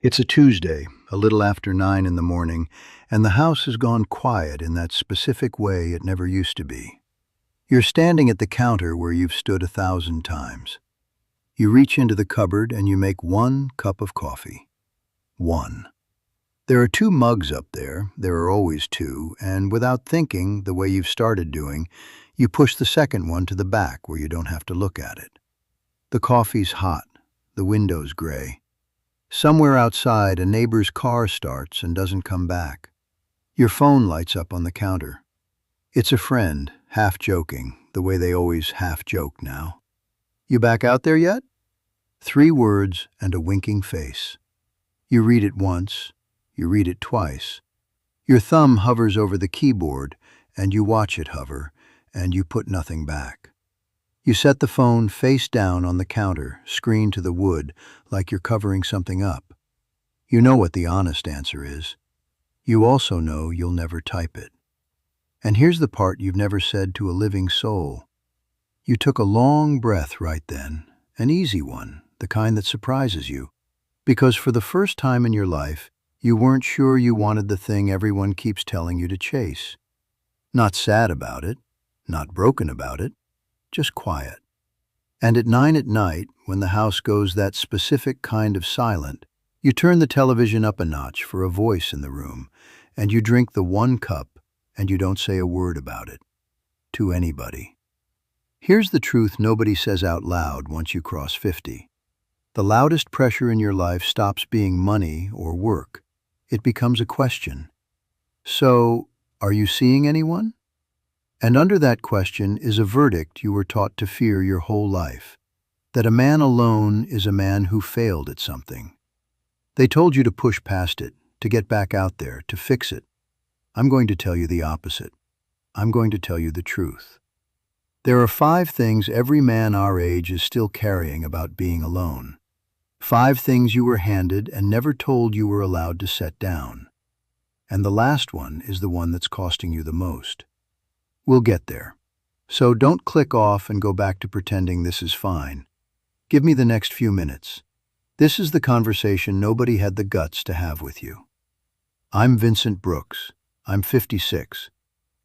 It's a Tuesday, a little after 9 in the morning, and the house has gone quiet in that specific way it never used to be. You're standing at the counter where you've stood 1,000 times. You reach into the cupboard and you make one cup of coffee. One. There are two mugs up there are always two, and without thinking, the way you've started doing, you push the second one to the back where you don't have to look at it. The coffee's hot, the window's gray. Somewhere outside, a neighbor's car starts and doesn't come back. Your phone lights up on the counter. It's a friend, half joking, the way they always half joke now. "You back out there yet?" 3 words and a winking face. You read it once, you read it twice. Your thumb hovers over the keyboard, and you watch it hover, and you put nothing back. You set the phone face down on the counter, screen to the wood, like you're covering something up. You know what the honest answer is. You also know you'll never type it. And here's the part you've never said to a living soul. You took a long breath right then, an easy one, the kind that surprises you, because for the first time in your life, you weren't sure you wanted the thing everyone keeps telling you to chase. Not sad about it, not broken about it, just quiet. And at 9 at night, when the house goes that specific kind of silent, you turn the television up a notch for a voice in the room, and you drink the one cup, and you don't say a word about it. To anybody. Here's the truth nobody says out loud once you cross 50. The loudest pressure in your life stops being money or work. It becomes a question. So, are you seeing anyone? And under that question is a verdict you were taught to fear your whole life, that a man alone is a man who failed at something. They told you to push past it, to get back out there, to fix it. I'm going to tell you the opposite. I'm going to tell you the truth. There are 5 things every man our age is still carrying about being alone. 5 things you were handed and never told you were allowed to set down. And the last one is the one that's costing you the most. We'll get there. So don't click off and go back to pretending this is fine. Give me the next few minutes. This is the conversation nobody had the guts to have with you. I'm Vincent Brooks. I'm 56.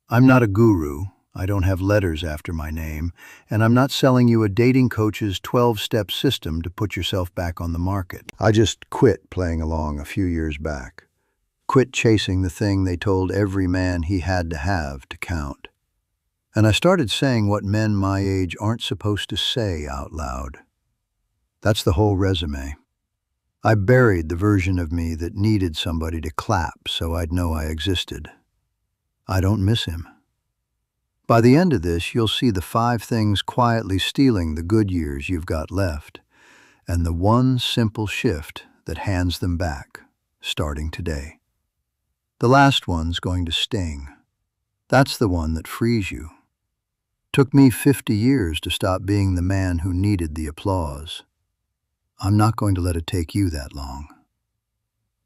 I'm not a guru. I don't have letters after my name, and I'm not selling you a dating coach's 12-step system to put yourself back on the market. I just quit playing along a few years back. Quit chasing the thing they told every man he had to have to count. And I started saying what men my age aren't supposed to say out loud. That's the whole resume. I buried the version of me that needed somebody to clap so I'd know I existed. I don't miss him. By the end of this, you'll see the 5 things quietly stealing the good years you've got left, and the one simple shift that hands them back, starting today. The last one's going to sting. That's the one that frees you. Took me 50 years to stop being the man who needed the applause. I'm not going to let it take you that long.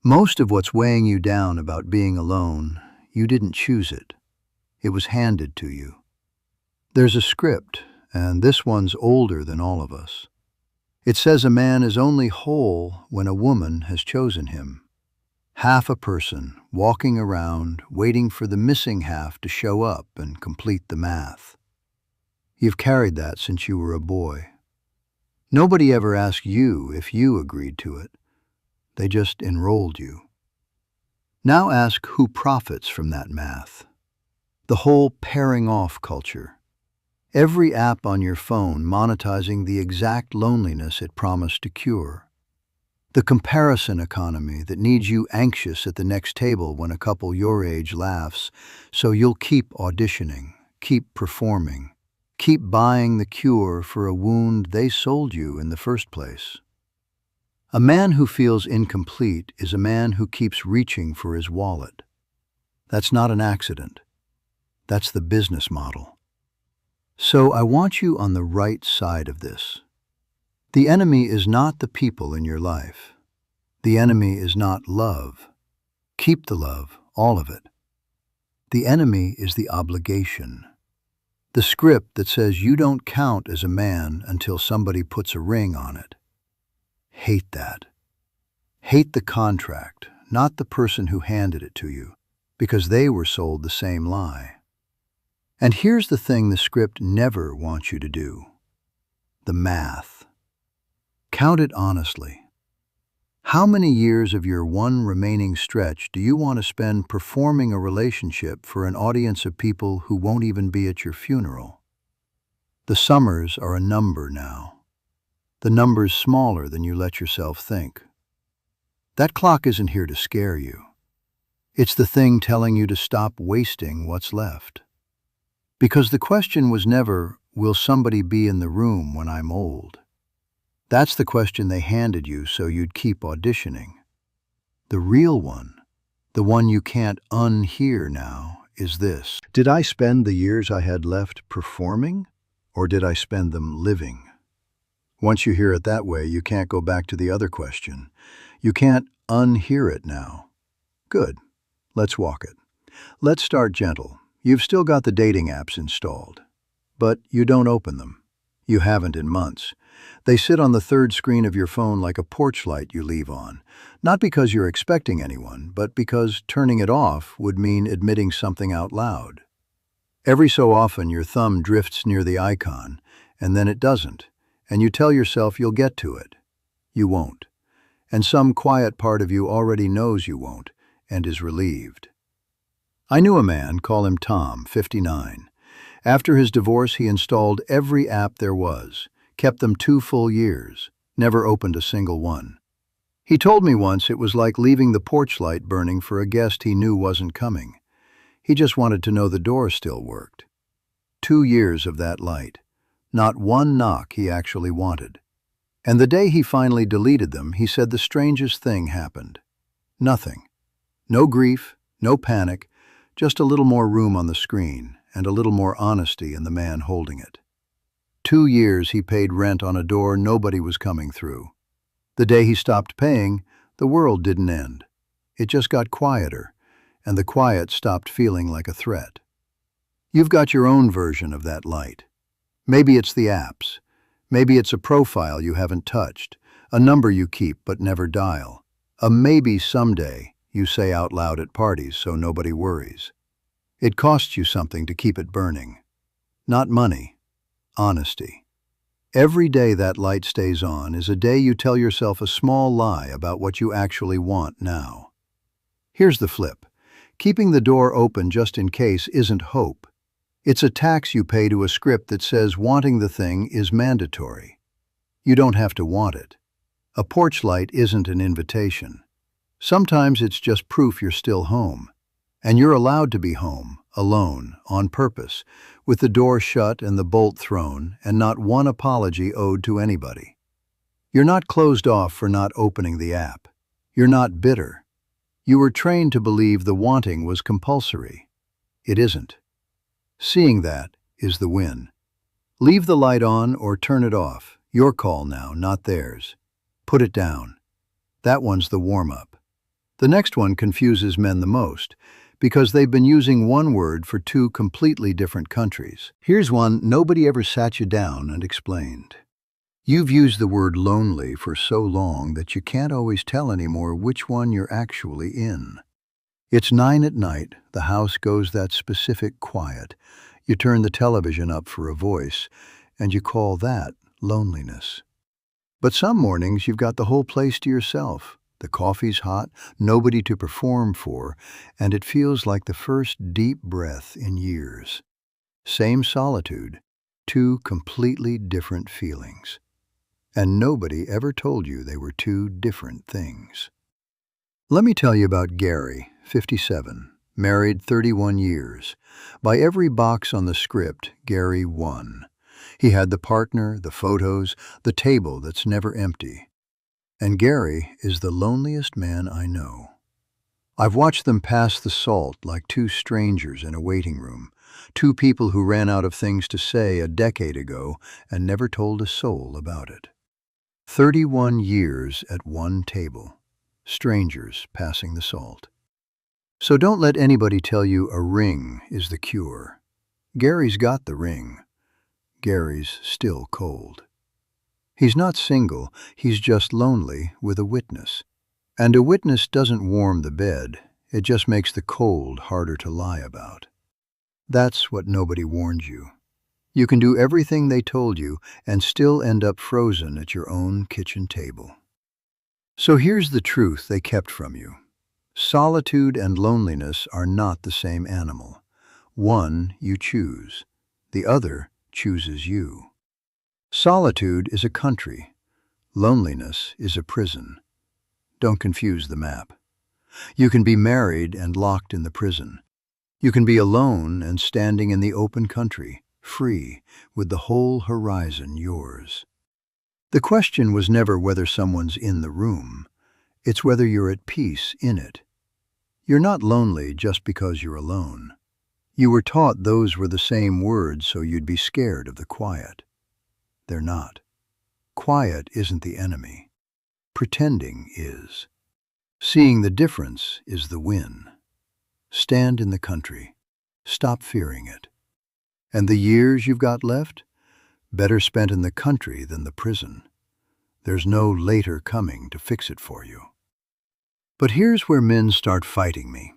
Most of what's weighing you down about being alone, you didn't choose it. It was handed to you. There's a script, and this one's older than all of us. It says a man is only whole when a woman has chosen him. Half a person, walking around, waiting for the missing half to show up and complete the math. You've carried that since you were a boy. Nobody ever asked you if you agreed to it. They just enrolled you. Now ask who profits from that math. The whole pairing off culture. Every app on your phone monetizing the exact loneliness it promised to cure. The comparison economy that needs you anxious at the next table when a couple your age laughs, so you'll keep auditioning, keep performing, keep buying the cure for a wound they sold you in the first place. A man who feels incomplete is a man who keeps reaching for his wallet. That's not an accident. That's the business model. So I want you on the right side of this. The enemy is not the people in your life. The enemy is not love. Keep the love, all of it. The enemy is the obligation. The script that says you don't count as a man until somebody puts a ring on it. Hate that. Hate the contract, not the person who handed it to you, because they were sold the same lie. And here's the thing the script never wants you to do: the math. Count it honestly. How many years of your one remaining stretch do you want to spend performing a relationship for an audience of people who won't even be at your funeral? The summers are a number now. The number's smaller than you let yourself think. That clock isn't here to scare you. It's the thing telling you to stop wasting what's left. Because the question was never, will somebody be in the room when I'm old? That's the question they handed you so you'd keep auditioning. The real one, the one you can't unhear now, is this: did I spend the years I had left performing, or did I spend them living? Once you hear it that way, you can't go back to the other question. You can't unhear it now. Good. Let's walk it. Let's start gentle. You've still got the dating apps installed, but you don't open them. You haven't in months. They sit on the third screen of your phone like a porch light you leave on, not because you're expecting anyone, but because turning it off would mean admitting something out loud. Every so often your thumb drifts near the icon, and then it doesn't, and you tell yourself you'll get to it. You won't. And some quiet part of you already knows you won't, and is relieved. I knew a man, call him Tom, 59. After his divorce, he installed every app there was, kept them 2 full years, never opened a single one. He told me once it was like leaving the porch light burning for a guest he knew wasn't coming. He just wanted to know the door still worked. 2 years of that light. Not one knock he actually wanted. And the day he finally deleted them, he said the strangest thing happened. Nothing. No grief, no panic, just a little more room on the screen and a little more honesty in the man holding it. 2 years he paid rent on a door nobody was coming through. The day he stopped paying, the world didn't end. It just got quieter, and the quiet stopped feeling like a threat. You've got your own version of that light. Maybe it's the apps. Maybe it's a profile you haven't touched, a number you keep but never dial, a maybe someday you say out loud at parties so nobody worries. It costs you something to keep it burning. Not money, honesty. Every day that light stays on is a day you tell yourself a small lie about what you actually want now. Here's the flip. Keeping the door open just in case isn't hope. It's a tax you pay to a script that says wanting the thing is mandatory. You don't have to want it. A porch light isn't an invitation. Sometimes it's just proof you're still home. And you're allowed to be home, alone, on purpose, with the door shut and the bolt thrown, and not one apology owed to anybody. You're not closed off for not opening the app. You're not bitter. You were trained to believe the wanting was compulsory. It isn't. Seeing that is the win. Leave the light on or turn it off. Your call now, not theirs. Put it down. That one's the warm-up. The next one confuses men the most, because they've been using one word for 2 completely different countries. Here's one nobody ever sat you down and explained. You've used the word lonely for so long that you can't always tell anymore which one you're actually in. It's 9 at night, the house goes that specific quiet. You turn the television up for a voice, and you call that loneliness. But some mornings you've got the whole place to yourself. The coffee's hot, nobody to perform for, and it feels like the first deep breath in years. Same solitude, 2 completely different feelings. And nobody ever told you they were 2 different things. Let me tell you about Gary, 57, married 31 years. By every box on the script, Gary won. He had the partner, the photos, the table that's never empty. And Gary is the loneliest man I know. I've watched them pass the salt like 2 strangers in a waiting room, 2 people who ran out of things to say a decade ago and never told a soul about it. 31 years at one table, strangers passing the salt. So don't let anybody tell you a ring is the cure. Gary's got the ring. Gary's still cold. He's not single, he's just lonely with a witness. And a witness doesn't warm the bed, it just makes the cold harder to lie about. That's what nobody warned you. You can do everything they told you and still end up frozen at your own kitchen table. So here's the truth they kept from you. Solitude and loneliness are not the same animal. One you choose, the other chooses you. Solitude is a country, loneliness is a prison. Don't confuse the map. You can be married and locked in the prison. You can be alone and standing in the open country, free, with the whole horizon yours. The question was never whether someone's in the room. It's whether you're at peace in it. You're not lonely just because you're alone. You were taught those were the same words so you'd be scared of the quiet. They're not. Quiet isn't the enemy. Pretending is. Seeing the difference is the win. Stand in the country. Stop fearing it. And the years you've got left? Better spent in the country than the prison. There's no later coming to fix it for you. But here's where men start fighting me,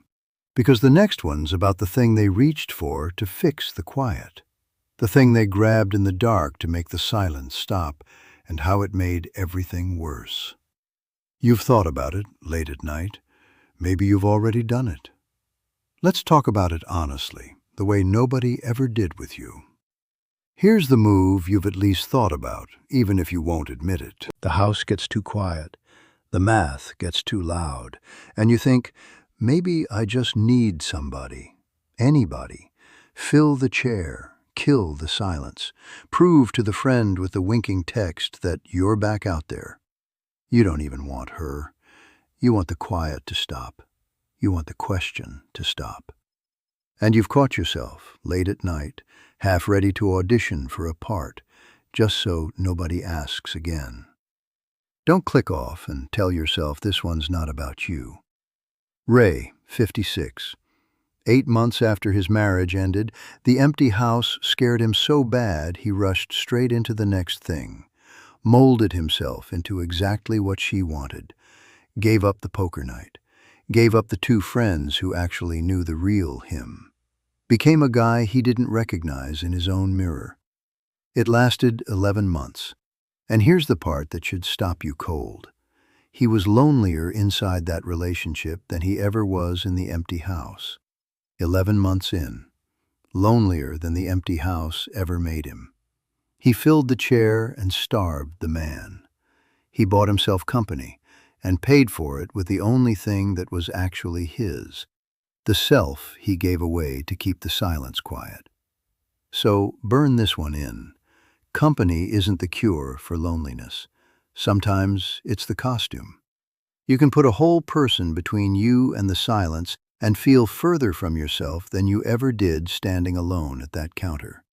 because the next one's about the thing they reached for to fix the quiet, the thing they grabbed in the dark to make the silence stop, and how it made everything worse. You've thought about it late at night. Maybe you've already done it. Let's talk about it honestly, the way nobody ever did with you. Here's the move you've at least thought about, even if you won't admit it. The house gets too quiet. The math gets too loud. And you think, maybe I just need somebody. Anybody. Fill the chair. Kill the silence. Prove to the friend with the winking text that you're back out there. You don't even want her. You want the quiet to stop. You want the question to stop. And you've caught yourself, late at night, half ready to audition for a part, just so nobody asks again. Don't click off and tell yourself this one's not about you. Ray, 56. 8 months after his marriage ended, the empty house scared him so bad he rushed straight into the next thing, molded himself into exactly what she wanted, gave up the poker night, gave up the 2 friends who actually knew the real him, became a guy he didn't recognize in his own mirror. It lasted 11 months. And here's the part that should stop you cold. He was lonelier inside that relationship than he ever was in the empty house. 11 months in, lonelier than the empty house ever made him. He filled the chair and starved the man. He bought himself company and paid for it with the only thing that was actually his, the self he gave away to keep the silence quiet. So burn this one in. Company isn't the cure for loneliness. Sometimes it's the costume. You can put a whole person between you and the silence and feel further from yourself than you ever did standing alone at that counter.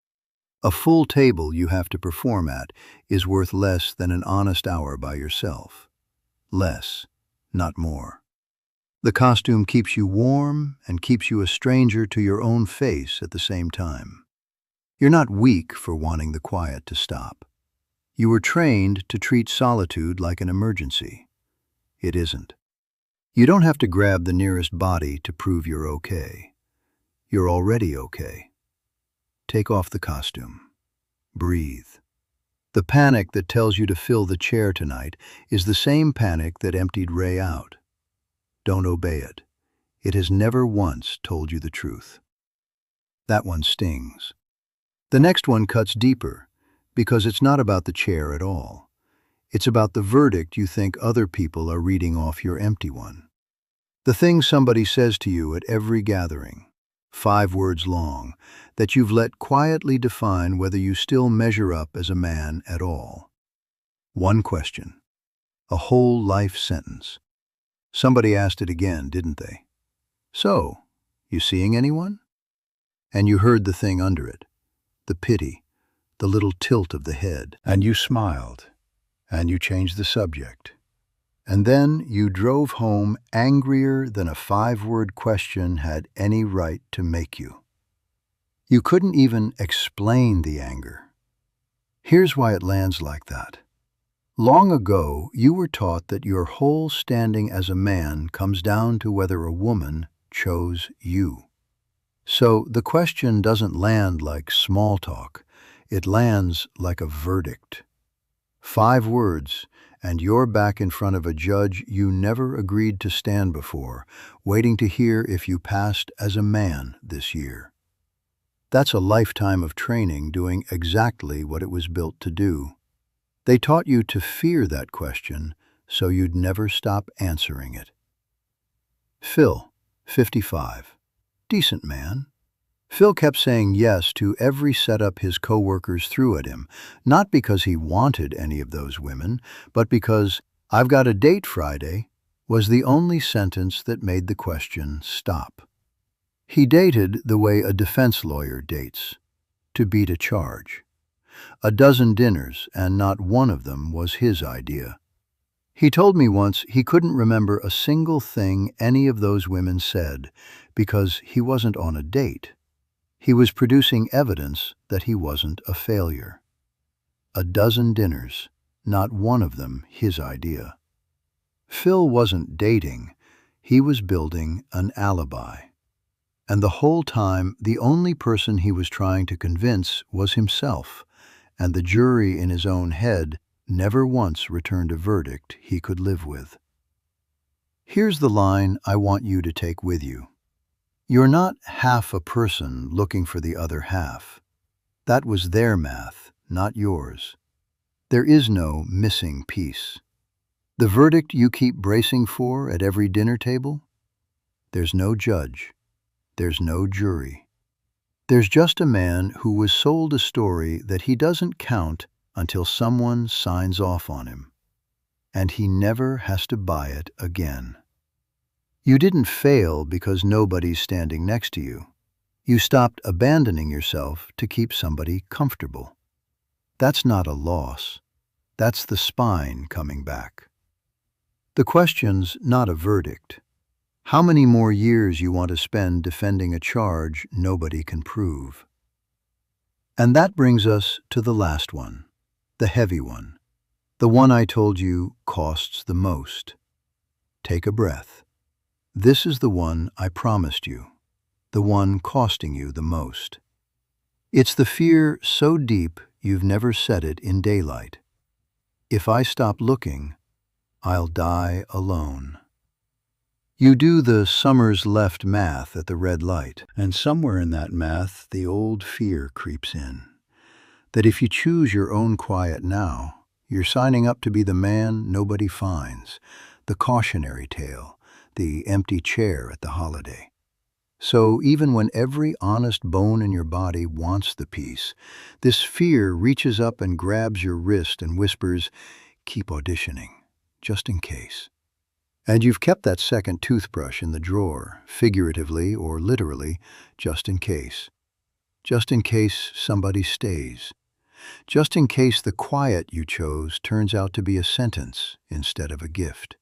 A full table you have to perform at is worth less than an honest hour by yourself. Less, not more. The costume keeps you warm and keeps you a stranger to your own face at the same time. You're not weak for wanting the quiet to stop. You were trained to treat solitude like an emergency. It isn't. You don't have to grab the nearest body to prove you're okay. You're already okay. Take off the costume. Breathe. The panic that tells you to fill the chair tonight is the same panic that emptied Ray out. Don't obey it. It has never once told you the truth. That one stings. The next one cuts deeper, because it's not about the chair at all. It's about the verdict you think other people are reading off your empty one. The thing somebody says to you at every gathering, 5 words long, that you've let quietly define whether you still measure up as a man at all. One question. A whole life sentence. Somebody asked it again, didn't they? So, you seeing anyone? And you heard the thing under it. The pity, the little tilt of the head, and you smiled, and you changed the subject. And then you drove home angrier than a 5-word question had any right to make you. You couldn't even explain the anger. Here's why it lands like that. Long ago, you were taught that your whole standing as a man comes down to whether a woman chose you. So the question doesn't land like small talk. It lands like a verdict. 5 words, and you're back in front of a judge you never agreed to stand before, waiting to hear if you passed as a man this year. That's a lifetime of training doing exactly what it was built to do. They taught you to fear that question so you'd never stop answering it. Phil, 55. Decent man. Phil kept saying yes to every setup his coworkers threw at him, not because he wanted any of those women, but because "I've got a date Friday" was the only sentence that made the question stop. He dated the way a defense lawyer dates, to beat a charge. A dozen dinners, and not one of them was his idea. He told me once he couldn't remember a single thing any of those women said because he wasn't on a date. He was producing evidence that he wasn't a failure. A dozen dinners, not one of them his idea. Phil wasn't dating, he was building an alibi. And the whole time, the only person he was trying to convince was himself, and the jury in his own head never once returned a verdict he could live with. Here's the line I want you to take with you. You're not half a person looking for the other half. That was their math, not yours. There is no missing piece. The verdict you keep bracing for at every dinner table? There's no judge. There's no jury. There's just a man who was sold a story that he doesn't count until someone signs off on him. And he never has to buy it again. You didn't fail because nobody's standing next to you. You stopped abandoning yourself to keep somebody comfortable. That's not a loss. That's the spine coming back. The question's not a verdict. How many more years you want to spend defending a charge nobody can prove? And that brings us to the last one, the heavy one, the one I told you costs the most. Take a breath. This is the one I promised you, the one costing you the most. It's the fear so deep you've never said it in daylight. If I stop looking, I'll die alone. You do the summer's left math at the red light, and somewhere in that math the old fear creeps in. That if you choose your own quiet now, you're signing up to be the man nobody finds, the cautionary tale, the empty chair at the holiday. So even when every honest bone in your body wants the peace, this fear reaches up and grabs your wrist and whispers, "Keep auditioning, just in case." And you've kept that second toothbrush in the drawer, figuratively or literally, just in case. Just in case somebody stays. Just in case the quiet you chose turns out to be a sentence instead of a gift.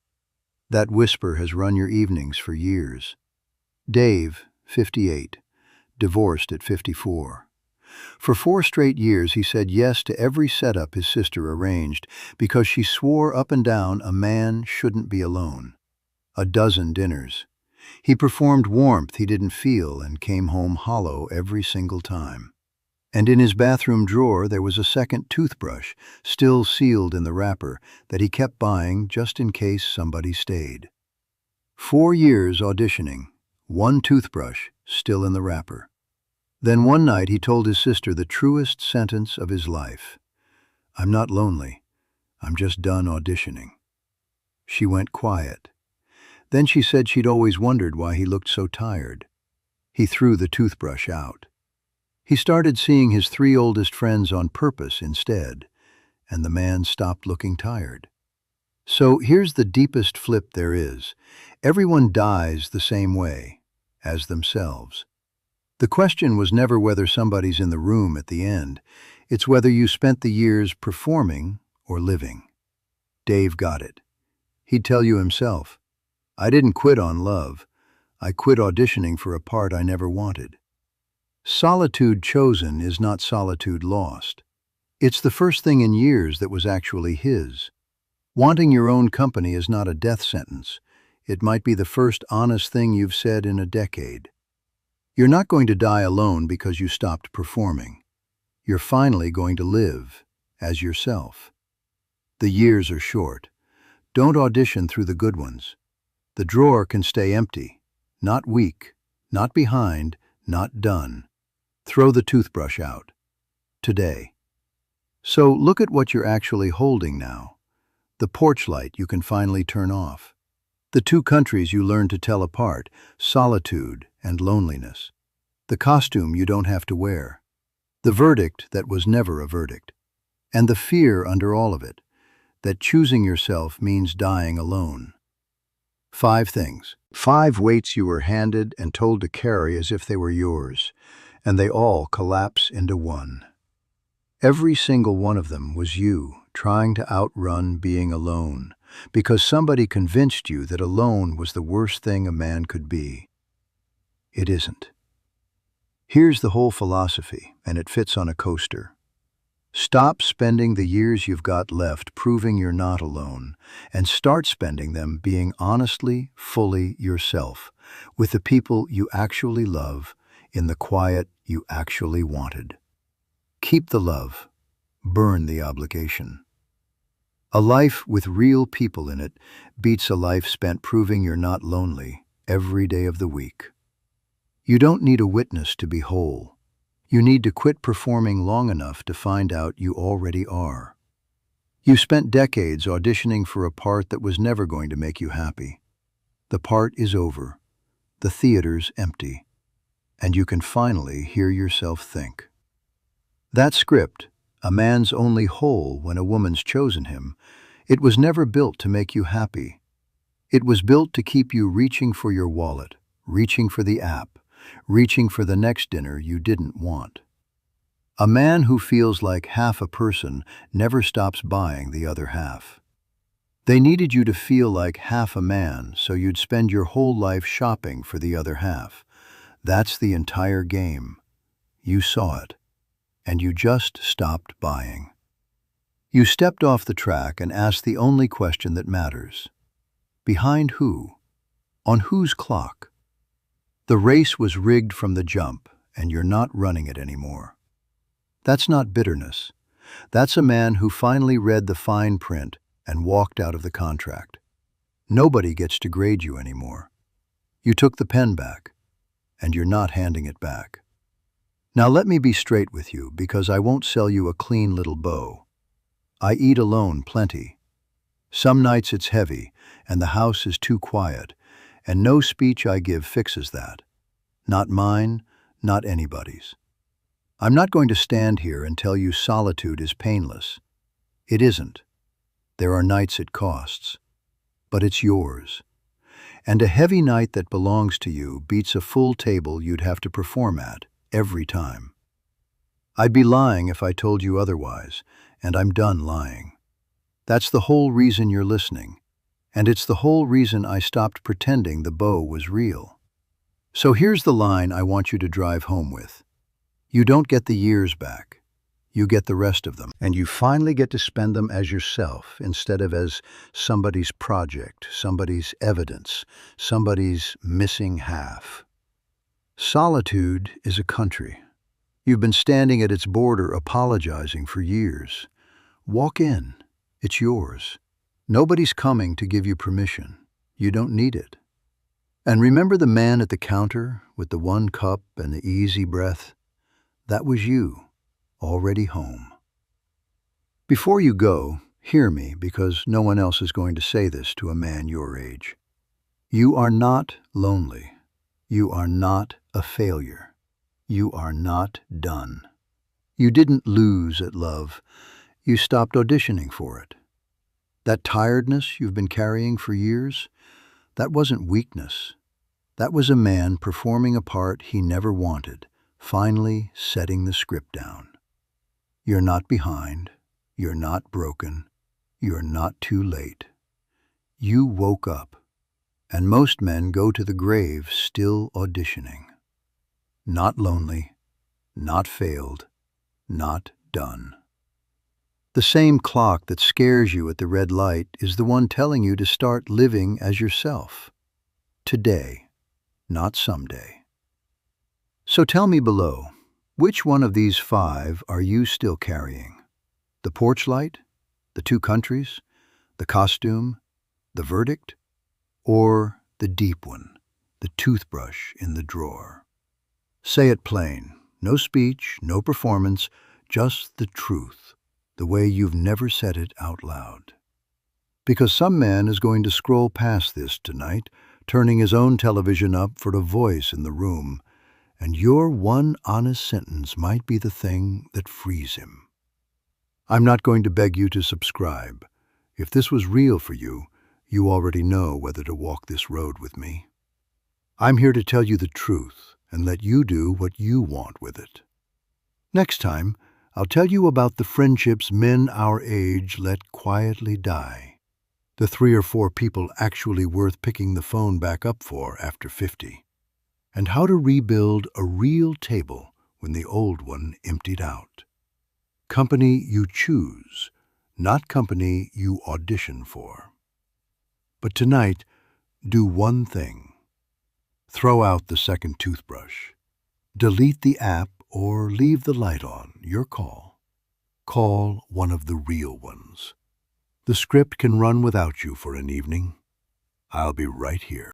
That whisper has run your evenings for years. Dave, 58, divorced at 54. For 4 straight years he said yes to every setup his sister arranged because she swore up and down a man shouldn't be alone. A dozen dinners. He performed warmth he didn't feel and came home hollow every single time. And in his bathroom drawer there was a second toothbrush, still sealed in the wrapper, that he kept buying just in case somebody stayed. 4 years auditioning, 1 toothbrush still in the wrapper. Then one night he told his sister the truest sentence of his life. "I'm not lonely. I'm just done auditioning." She went quiet. Then she said she'd always wondered why he looked so tired. He threw the toothbrush out. He started seeing his 3 oldest friends on purpose instead, and the man stopped looking tired. So here's the deepest flip there is. Everyone dies the same way, as themselves. The question was never whether somebody's in the room at the end. It's whether you spent the years performing or living. Dave got it. He'd tell you himself, "I didn't quit on love. I quit auditioning for a part I never wanted." Solitude chosen is not solitude lost. It's the first thing in years that was actually his. Wanting your own company is not a death sentence. It might be the first honest thing you've said in a decade. You're not going to die alone because you stopped performing. You're finally going to live as yourself. The years are short. Don't audition through the good ones. The drawer can stay empty, not weak, not behind, not done. Throw the toothbrush out. Today. So look at what you're actually holding now. The porch light you can finally turn off. The two countries you learned to tell apart, solitude and loneliness. The costume you don't have to wear. The verdict that was never a verdict. And the fear under all of it, that choosing yourself means dying alone. 5 things. 5 weights you were handed and told to carry as if they were yours, and they all collapse into one. Every single one of them was you trying to outrun being alone, because somebody convinced you that alone was the worst thing a man could be. It isn't. Here's the whole philosophy, and it fits on a coaster. Stop spending the years you've got left proving you're not alone, and start spending them being honestly, fully yourself, with the people you actually love, in the quiet you actually wanted. Keep the love. Burn the obligation. A life with real people in it beats a life spent proving you're not lonely every day of the week. You don't need a witness to be whole. You need to quit performing long enough to find out you already are. You spent decades auditioning for a part that was never going to make you happy. The part is over. The theater's empty. And you can finally hear yourself think. That script, a man's only whole when a woman's chosen him, it was never built to make you happy. It was built to keep you reaching for your wallet, reaching for the app, reaching for the next dinner you didn't want. A man who feels like half a person never stops buying the other half. They needed you to feel like half a man so you'd spend your whole life shopping for the other half. That's the entire game. You saw it, and you just stopped buying. You stepped off the track and asked the only question that matters. Behind who? On whose clock? The race was rigged from the jump, and you're not running it anymore. That's not bitterness. That's a man who finally read the fine print and walked out of the contract. Nobody gets to grade you anymore. You took the pen back, and you're not handing it back. Now let me be straight with you, because I won't sell you a clean little bow. I eat alone plenty. Some nights it's heavy, and the house is too quiet, and no speech I give fixes that. Not mine, not anybody's. I'm not going to stand here and tell you solitude is painless. It isn't. There are nights it costs. But it's yours. And a heavy night that belongs to you beats a full table you'd have to perform at every time. I'd be lying if I told you otherwise, and I'm done lying. That's the whole reason you're listening. And it's the whole reason I stopped pretending the bow was real. So here's the line I want you to drive home with. You don't get the years back. You get the rest of them. And you finally get to spend them as yourself instead of as somebody's project, somebody's evidence, somebody's missing half. Solitude is a country. You've been standing at its border apologizing for years. Walk in. It's yours. Nobody's coming to give you permission. You don't need it. And remember the man at the counter with the one cup and the easy breath? That was you, already home. Before you go, hear me, because no one else is going to say this to a man your age. You are not lonely. You are not a failure. You are not done. You didn't lose at love. You stopped auditioning for it. That tiredness you've been carrying for years, that wasn't weakness. That was a man performing a part he never wanted, finally setting the script down. You're not behind. You're not broken. You're not too late. You woke up, and most men go to the grave still auditioning. Not lonely, not failed, not done. The same clock that scares you at the red light is the one telling you to start living as yourself. Today, not someday. So tell me below, which one of these 5 are you still carrying? The porch light? The 2 countries? The costume? The verdict? Or the deep one, the toothbrush in the drawer? Say it plain. No speech, no performance, just the truth, the way you've never said it out loud. Because some man is going to scroll past this tonight, turning his own television up for a voice in the room, and your one honest sentence might be the thing that frees him. I'm not going to beg you to subscribe. If this was real for you, you already know whether to walk this road with me. I'm here to tell you the truth and let you do what you want with it. Next time, I'll tell you about the friendships men our age let quietly die. The 3 or 4 people actually worth picking the phone back up for after 50. And how to rebuild a real table when the old one emptied out. Company you choose, not company you audition for. But tonight, do one thing. Throw out the second toothbrush. Delete the app or leave the light on, your call. Call one of the real ones. The script can run without you for an evening. I'll be right here.